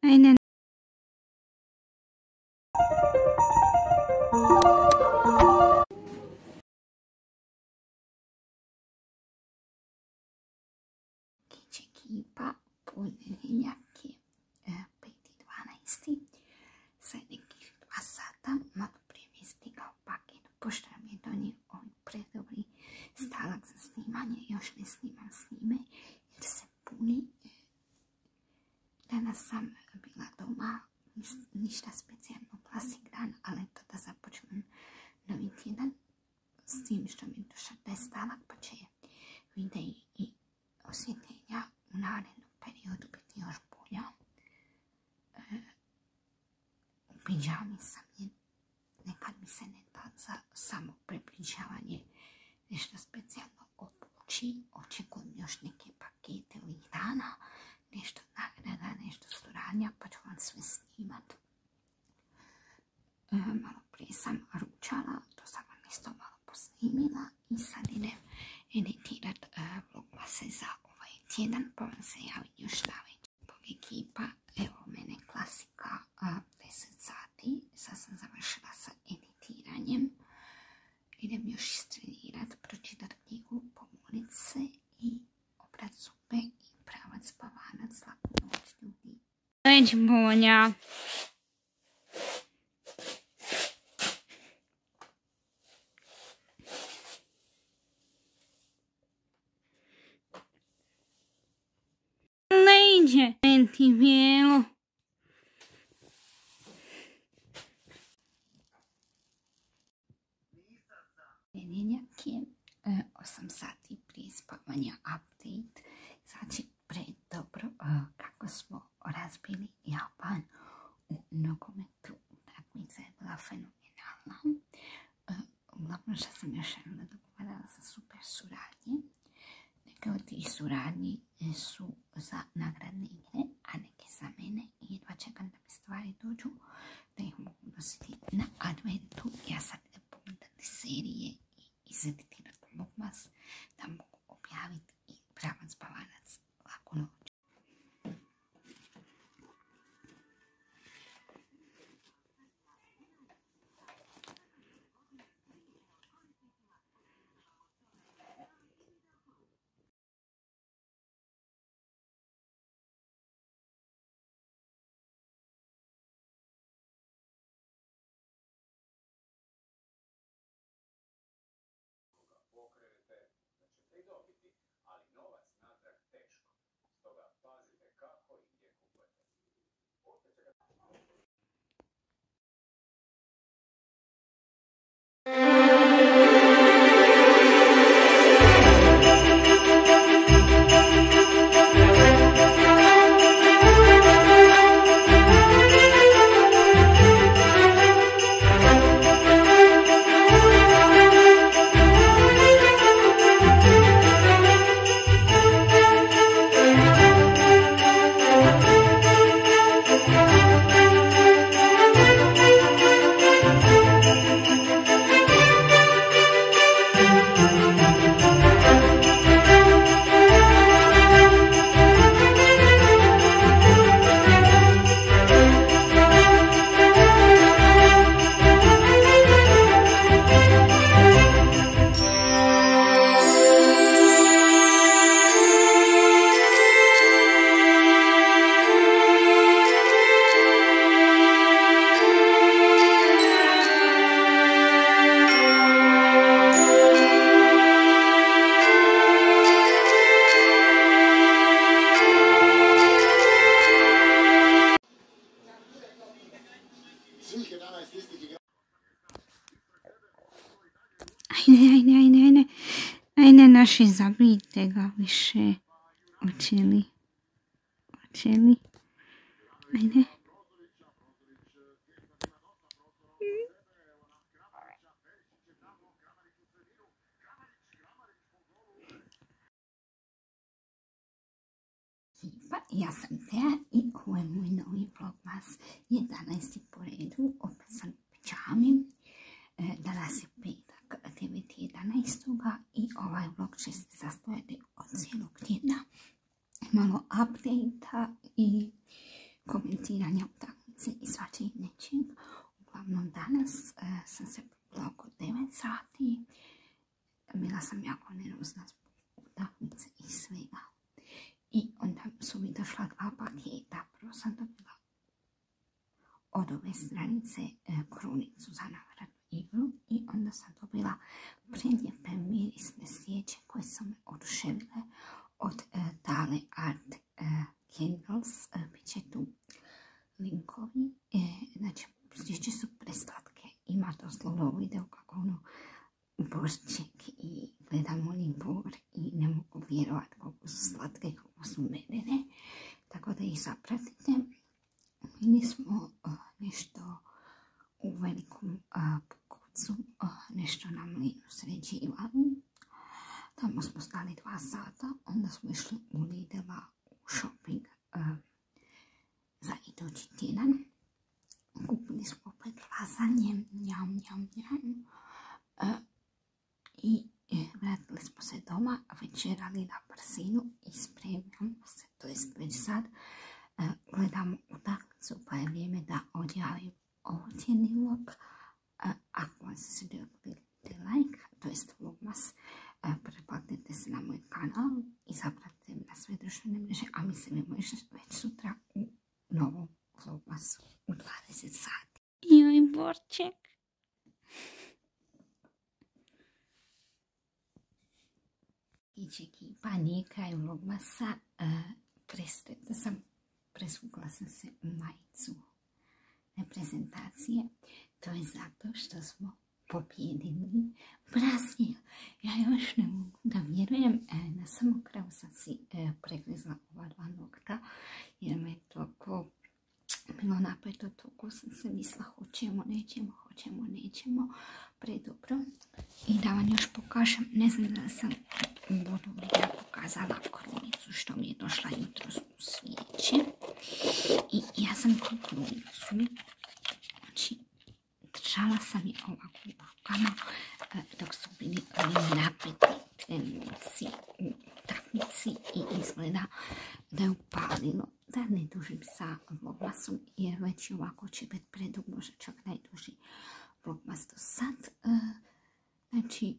Ajde. Kić ekipa, ponedjeljak je 5.12. Sad nekih 2 sata, malo prije mi je stigao paket, pošto mi je donio ovaj predobri stalak za snimanje, još ne snimam s njime jer se puni. Danas sam bila doma, ništa specijalno, klasik dan, ali eto da započnem novi tjedan s tim što mi je došao taj stalak, pa će videi i osvjetljenja u narednom periodu biti još bolja. U pidžami sam je, nekad mi se ne da za samo prepričavanje nešto specijalno obući. Očekujem još neke pakete ovih dana, nešto nagrada, nešto suradnja, pa ću vam sve snimat. Malo prije sam ručala, to sam vam isto malo posnimila i sad idem editirat vlogmase za ovaj tjedan, pa vam se javim još na već. Bog ekipa, evo mene klasika, 10 sati, sad sam završila sa editiranjem. Idem još istrenirat, pročitat knjigu, pomolit se i oprat zube i pravat spavanac. Laku noć, ljudi. Već bolja. Leđe, ti bijelo. Ponedjeljak je 8 sati prije spavanja update. Znači predobro kako smo razbili Japan u nogometu. Utakmica je bila fenomenalna. Uglavnom što sam još jednom dogovarala za super suradnje. Neke od tih suradnji su za nagradne igre, a neke za mene. I jedva čekam da mi stvari dođu, da ih mogu nositi na adventu. Ja sad idem pogledati serije i izeditirati vlogmas da mogu objaviti i pravat spavanac. Laku noć. Pokrenete da ćete i dobiti, ali novac natrag teško. Stoga pazite kako i gdje kupujete. Ajde, naši, zabijte ga više. Hoće li? Ajde. Ja sam Teja i ovo je moj novi vlogmas. 11. po redu, opet sam u pidžami. Danas je petak, 9.11. i ovaj vlog će se sastojati od cijelog tjedna. Malo update-a i komentiranja utakmice i svačeg nečeg. Uglavnom danas sam se probudila oko 9 sati. Bila sam jako nervozna zbog utakmice i svega. I onda su mi došla 2 paketa. Prvo sam dobila od ove stranice krunicu za nagradnu igru i onda sam dobila prelijepe mirisne svijeće koje su me oduševile od Dale Art Candles. Biće tu linkovi. Znači, svijeće su preslatke. Ima doslovno video kako ono borček i gledamo libor i ne mogu vjerovati kako su slatke, kako su medene. Tako da ih zapratite. Mi smo nešto u velikom pokucu, nešto na mlinu sređivali. Tamo smo stali 2 sata, onda smo išli u Lidl-a u shopping za idući tjedan. Kupili smo opet lazanje, njam. I vratili smo se doma, večerali na brzinu i spremljamo se, to jest već sad gledamo utakmicu, pa je vrijeme da odjavim ovotjedni vlog. Ako vam se svidio, kliknite like, to jest vlogmas, pretplatite se na moj kanal i zapratite me na sve društvene mreže, a mi se vidimo već sutra u novom vlogmasu u 20 sati. Joj, borček! Pa nije kraj vlogmasa, presvukla sam se u majicu reprezentacije. To je zato što smo pobjedili Brazil. Ja još ne mogu da vjerujem. Na samom kraju sam si pregrizla ova 2 nokta jer me je toliko bilo napeto, toliko sam se mislila hoćemo, nećemo, predobro. I da vam još pokažem, ne znam da sam u uvodu videa pokazala krunicu što mi je došla jutros u svijeće. I ja sam tu krunicu, znači, držala sam je ovako u rukama dok su bili napeti trenuci u utakmici i izgleda da je upalilo. Da ne dužim sa vlogmasom jer već ovako će biti predug, možda čak najduži vlogmas do sad. Znači,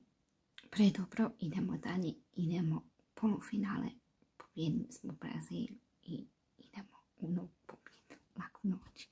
predobro, idemo dalje, idemo polufinale, pobjedili smo Brazil i idemo u novu pobjedu. Laku noć.